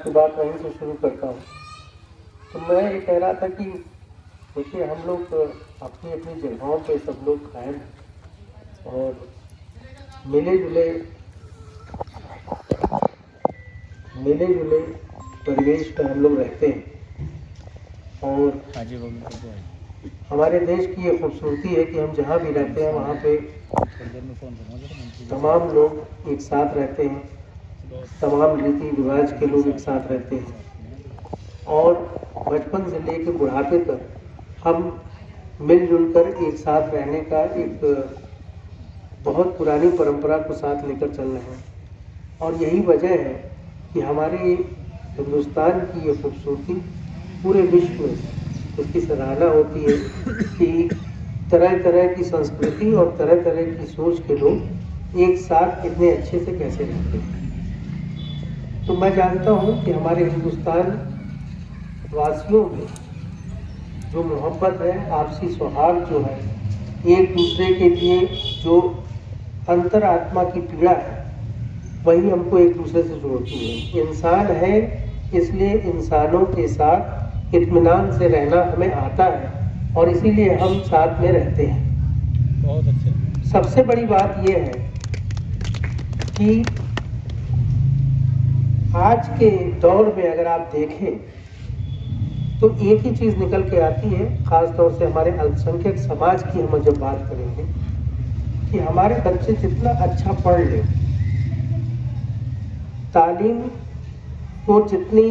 की बात वहीं से शुरू करता हूँ। तो मैं ये कह रहा था कि देखिए हम लोग अपनी अपनी जगहों पे सब लोग कायम हैं और मिले जुले परिवेश में हम लोग रहते हैं और हमारे देश की ये खूबसूरती है कि हम जहाँ भी रहते हैं वहाँ पे तमाम लोग एक साथ रहते हैं, तमाम रीति रिवाज के लोग एक साथ रहते हैं और बचपन से लेकर बुढ़ापे तक हम मिलजुल कर एक साथ रहने का एक बहुत पुरानी परंपरा को साथ लेकर चल रहे हैं। और यही वजह है कि हमारे हिंदुस्तान की ये खूबसूरती पूरे विश्व में इसकी सराहना होती है कि तरह तरह की संस्कृति और तरह तरह की सोच के लोग एक साथ इतने अच्छे से कैसे रहते हैं। तो मैं जानता हूँ कि हमारे हिंदुस्तान वासियों में जो मोहब्बत है, आपसी सौहार्द जो है, एक दूसरे के लिए जो अंतरात्मा की पीड़ा है, वही हमको एक दूसरे से जोड़ती है। इंसान है इसलिए इंसानों के साथ इत्मीनान से रहना हमें आता है और इसीलिए हम साथ में रहते हैं। बहुत अच्छे। सबसे बड़ी बात यह है कि आज के दौर में अगर आप देखें तो एक ही चीज निकल के आती है, खास तौर से हमारे अल्पसंख्यक समाज की हम जब बात करेंगे कि हमारे बच्चे जितना अच्छा पढ़ ले, तालीम को जितनी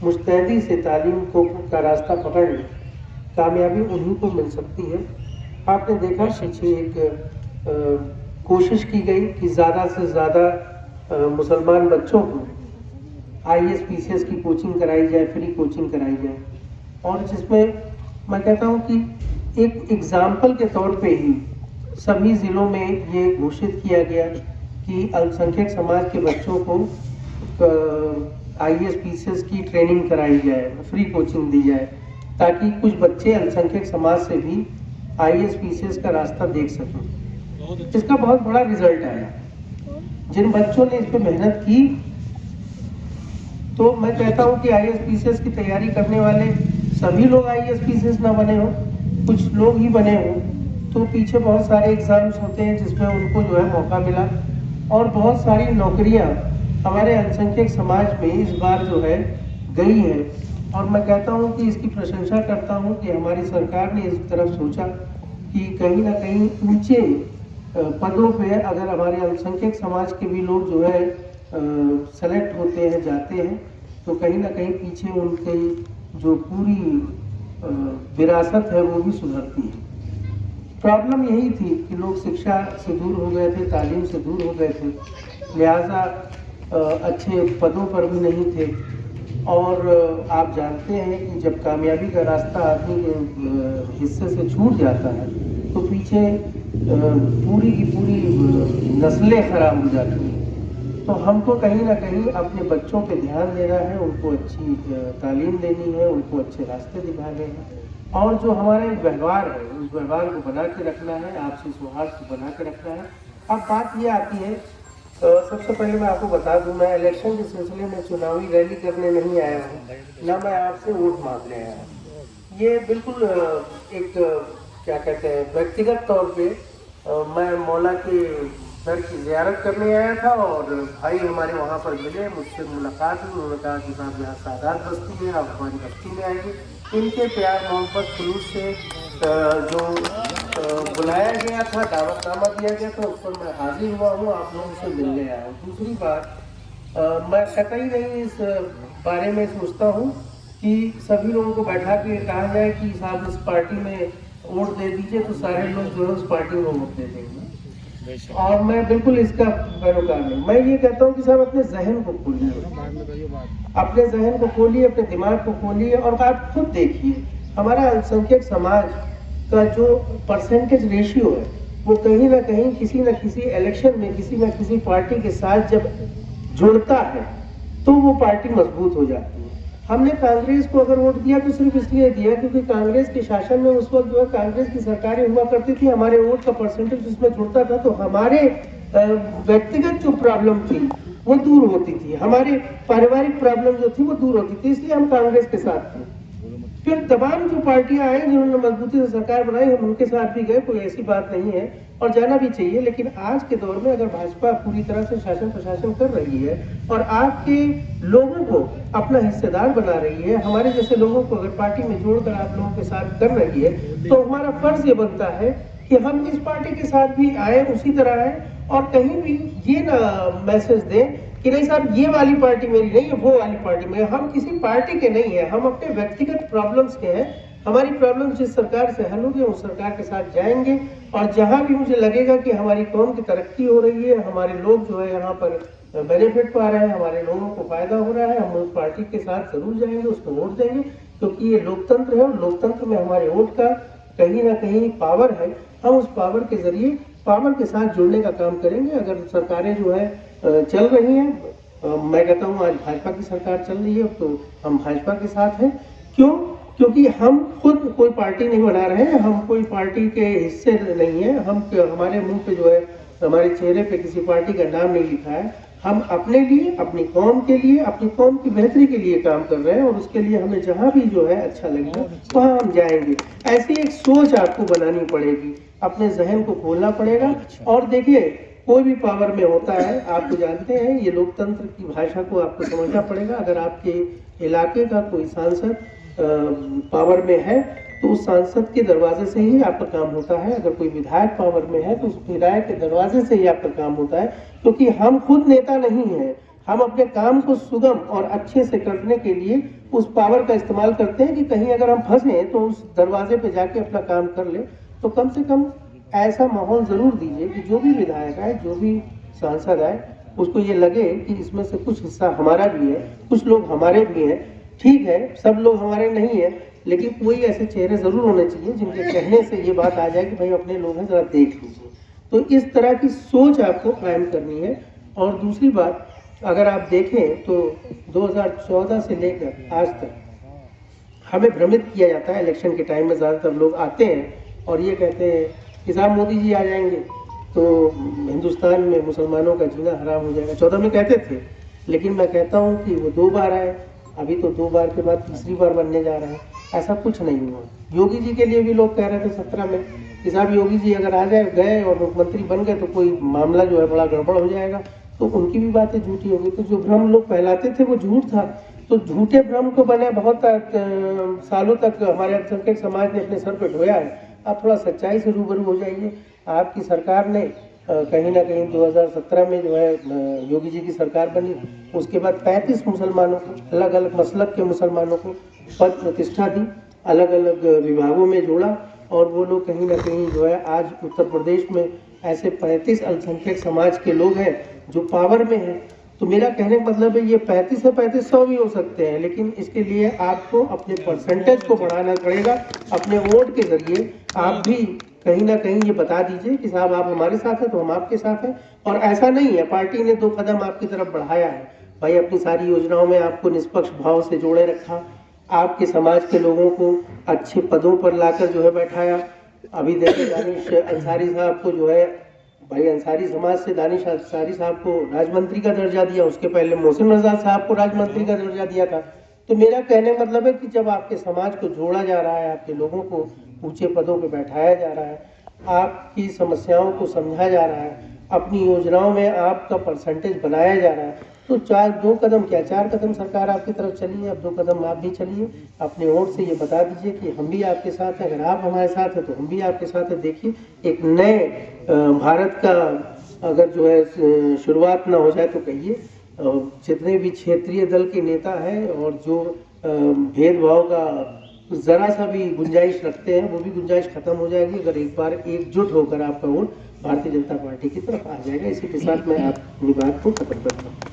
मुस्तैदी से तालीम को का रास्ता पकड़ ले, कामयाबी उन्हीं को मिल सकती है। आपने देखा पीछे एक कोशिश की गई कि ज़्यादा से ज़्यादा मुसलमान बच्चों को IAS PCS की कोचिंग कराई जाए, फ्री कोचिंग कराई जाए, और जिसमें मैं कहता हूँ कि एक एग्जाम्पल के तौर पे ही सभी ज़िलों में ये घोषित किया गया कि अल्पसंख्यक समाज के बच्चों को IAS PCS की ट्रेनिंग कराई जाए, फ्री कोचिंग दी जाए, ताकि कुछ बच्चे अल्पसंख्यक समाज से भी IAS PCS का रास्ता देख सकें। इसका बहुत बड़ा रिजल्ट आया। जिन बच्चों ने इस पर मेहनत की, तो मैं कहता हूँ कि IAS PCS की तैयारी करने वाले सभी लोग IAS PCS ना बने हों, कुछ लोग ही बने हों, तो पीछे बहुत सारे एग्जाम्स होते हैं जिसमें उनको जो है मौका मिला और बहुत सारी नौकरियां हमारे अल्पसंख्यक समाज में इस बार जो है गई है। और मैं कहता हूं कि इसकी प्रशंसा करता हूं कि हमारी सरकार ने इस तरफ सोचा कि कहीं ना कहीं ऊंचे पदों पे अगर हमारे अल्पसंख्यक समाज के भी लोग जो है सेलेक्ट होते हैं, जाते हैं, तो कहीं ना कहीं पीछे उनकी जो पूरी विरासत है वो भी सुधरती है। प्रॉब्लम यही थी कि लोग शिक्षा से दूर हो गए थे, तालीम से दूर हो गए थे, लिहाजा अच्छे पदों पर भी नहीं थे। और आप जानते हैं कि जब कामयाबी का रास्ता आदमी के हिस्से से छूट जाता है तो पीछे पूरी की पूरी नस्लें खराब हो जाती हैं। तो हमको कहीं ना कहीं अपने बच्चों पे ध्यान देना है, उनको अच्छी तालीम देनी है, उनको अच्छे रास्ते दिखाने हैं, और जो हमारे व्यवहार है उस व्यवहार को बना के रखना है, आपसी सौहार्द को बना के रखना है। अब बात ये आती है, सबसे पहले मैं आपको बता दूं, मैं इलेक्शन के सिलसिले में चुनावी रैली करने नहीं आया हूँ, ना मैं आपसे वोट मांगने आया हूँ। ये बिल्कुल एक क्या कहते हैं, व्यक्तिगत तौर पे मैं मौला के दर की ज़ियारत करने आया था और भाई हमारे वहाँ पर मिले, मुझसे मुलाकात हुई। उन्होंने कहा कि साहब यहाँ सादात बस्ती है, आप हमारी बस्ती में आएंगे। इनके प्यार मोहब्बत खुलूस से जो बुलाया गया था, दावतनामा दिया गया था, उस पर मैं हाजिर हुआ हूँ, आप लोगों से मिलने आया हूँ। दूसरी बात, मैं कतई नहीं इस बारे में सोचता हूँ कि सभी लोगों को बैठा के कहा जाए कि साहब इस पार्टी में वोट दे दीजिए, तो सारे लोग जो है उस पार्टी में वोट दे देंगे। और मैं बिल्कुल इसका पैरोकार नहीं। मैं ये कहता हूँ कि साहब अपने जहन को खोलिए, अपने जहन को खोलिए, अपने दिमाग को खोलिए और आप खुद देखिए हमारा अल्पसंख्यक समाज का जो परसेंटेज रेशियो है वो कहीं ना कहीं किसी न किसी इलेक्शन में किसी न किसी पार्टी के साथ जब जुड़ता है तो वो पार्टी मजबूत हो जाती है। हमने कांग्रेस को अगर वोट दिया तो सिर्फ इसलिए दिया क्योंकि कांग्रेस के शासन में उस वक्त जो है कांग्रेस की सरकारें हुआ करती थी, हमारे वोट का परसेंटेज उसमें जुड़ता था, तो हमारे व्यक्तिगत जो प्रॉब्लम थी वो दूर होती थी, हमारे पारिवारिक प्रॉब्लम जो थी वो दूर होती थी, इसलिए हम कांग्रेस के साथ थे। फिर तमाम जो पार्टियां आई जिन्होंने मजबूती से सरकार बनाई, हम उनके साथ भी गए, कोई ऐसी बात नहीं है और जाना भी चाहिए। लेकिन आज के दौर में अगर भाजपा पूरी तरह से शासन प्रशासन कर रही है और आपके लोगों को अपना हिस्सेदार बना रही है, हमारे जैसे लोगों को अगर पार्टी में जोड़कर आप लोगों के साथ कर रही है, तो हमारा फर्ज ये बनता है कि हम इस पार्टी के साथ भी आए, उसी तरह आए और कहीं भी ये ना मैसेज दें कि नहीं साहब ये वाली पार्टी मेरी नहीं है, वो वाली पार्टी मेरी। हम किसी पार्टी के नहीं है, हम अपने व्यक्तिगत प्रॉब्लम्स के हैं। हमारी प्रॉब्लम जिस सरकार से हल होगी उस सरकार के साथ जाएंगे और जहां भी मुझे लगेगा कि हमारी कौम की तरक्की हो रही है, हमारे लोग जो है यहाँ पर बेनिफिट पा रहे हैं, हमारे लोगों को फायदा हो रहा है, हम उस पार्टी के साथ जरूर जाएंगे, उसको वोट देंगे, क्योंकि ये लोकतंत्र है और लोकतंत्र में हमारे वोट का कहीं ना कहीं पावर है। हम उस पावर के जरिए पावर के साथ जुड़ने का काम करेंगे। अगर सरकारें जो है चल रही हैं, मैं कहता हूँ आज भाजपा की सरकार चल रही है, तो हम भाजपा के साथ हैं। क्यों? क्योंकि हम खुद कोई पार्टी नहीं बना रहे हैं, हम कोई पार्टी के हिस्से नहीं है, हम हमारे मुंह पे जो है, हमारे चेहरे पे किसी पार्टी का नाम नहीं लिखा है। हम अपने लिए, अपनी कौम के लिए, अपनी कौम की बेहतरी के लिए काम कर रहे हैं और उसके लिए हमें जहां भी जो है अच्छा लगेगा वहां हम जाएंगे। ऐसी एक सोच आपको बनानी पड़ेगी, अपने जहन को खोलना पड़ेगा। और देखिए, कोई भी पावर में होता है, आपको जानते हैं, ये लोकतंत्र की भाषा को आपको समझना पड़ेगा। अगर आपके इलाके का कोई सांसद पावर में है तो उस सांसद के दरवाजे से ही आपका काम होता है। अगर कोई विधायक पावर में है तो उस विधायक के दरवाजे से ही आपका काम होता है, क्योंकि हम खुद नेता नहीं हैं। हम अपने काम को सुगम और अच्छे से करने के लिए उस पावर का इस्तेमाल करते हैं कि कहीं अगर हम फंसे तो उस दरवाजे पे जाके अपना काम कर ले। तो कम से कम ऐसा माहौल जरूर दीजिए कि जो भी विधायक आए, जो भी सांसद आए, उसको ये लगे कि इसमें से कुछ हिस्सा हमारा भी है, कुछ लोग हमारे भी हैं। ठीक है, सब लोग हमारे नहीं है, लेकिन कोई ऐसे चेहरे जरूर होने चाहिए जिनके कहने से ये बात आ जाए कि भाई अपने लोग हैं, जरा देख लीजिए। तो इस तरह की सोच आपको कायम करनी है। और दूसरी बात, अगर आप देखें तो 2014 से लेकर आज तक हमें भ्रमित किया जाता है। इलेक्शन के टाइम में ज़्यादातर लोग आते हैं और ये कहते हैं कि साहब मोदी जी आ जाएंगे तो हिंदुस्तान में मुसलमानों का जीना हराम हो जाएगा। 14 में कहते थे, लेकिन मैं कहता हूँ कि वो 2 बार आए, अभी तो 2 बार के बाद तीसरी बार बनने जा रहा है। ऐसा कुछ नहीं हुआ। योगी जी के लिए भी लोग कह रहे थे 17 में कि साहब योगी जी अगर आ जाए, गए और मुख्यमंत्री बन गए तो कोई मामला जो है बड़ा गड़बड़ हो जाएगा। तो उनकी भी बातें झूठी हो गई। तो जो भ्रम लोग फैलाते थे वो झूठ था। तो झूठे भ्रम को बने बहुत सालों तक हमारे अल्पसंख्यक समाज ने अपने सर पे ढोया है। आप थोड़ा सच्चाई से रूबरू हो जाइए। आपकी सरकार ने कहीं ना कहीं 2017 में जो है योगी जी की सरकार बनी, उसके बाद 35 मुसलमानों को, अलग अलग मसलक के मुसलमानों को पद प्रतिष्ठा दी, अलग अलग विभागों में जोड़ा और वो लोग कहीं ना कहीं जो है आज उत्तर प्रदेश में ऐसे 35 अल्पसंख्यक समाज के लोग हैं जो पावर में हैं। तो मेरा कहने का मतलब है ये 35 से 3500 भी हो सकते हैं, लेकिन इसके लिए आपको अपने परसेंटेज को बढ़ाना पड़ेगा। अपने वोट के जरिए आप भी कहीं ना कहीं ये बता दीजिए कि साहब आप हमारे साथ हैं तो हम आपके साथ हैं। और ऐसा नहीं है पार्टी ने 2 कदम आपकी तरफ बढ़ाया है भाई, अपनी सारी योजनाओं में आपको निष्पक्ष भाव से जोड़े रखा, आपके समाज के लोगों को अच्छे पदों पर लाकर जो है बैठाया। अभी देखिए दानिश अंसारी साहब को जो है, भाई अंसारी समाज से दानिश अंसारी साहब को राज्य मंत्री का दर्जा दिया, उसके पहले मोहसिन रजा साहब को राज्य मंत्री का दर्जा दिया था। तो मेरा कहने का मतलब है कि जब आपके समाज को जोड़ा जा रहा है, आपके लोगों को ऊंचे पदों पे बैठाया जा रहा है, आपकी समस्याओं को समझा जा रहा है, अपनी योजनाओं में आपका परसेंटेज बनाया जा रहा है, तो 2 कदम क्या 4 कदम सरकार आपकी तरफ चली है, अब 2 कदम आप भी चलिए। अपने वोट से ये बता दीजिए कि हम भी आपके साथ हैं। अगर आप हमारे साथ हैं तो हम भी आपके साथ हैं। देखिए, एक नए भारत का अगर जो है शुरुआत ना हो जाए तो कहिए, जितने भी क्षेत्रीय दल के नेता हैं और जो भेदभाव का जरा सा भी गुंजाइश रखते हैं, वो भी गुंजाइश खत्म हो जाएगी अगर एक बार एकजुट होकर आपका वोट भारतीय जनता पार्टी की तरफ आ जाएगा। इसी के साथ मैं अपनी बात को खत्म करता हूँ।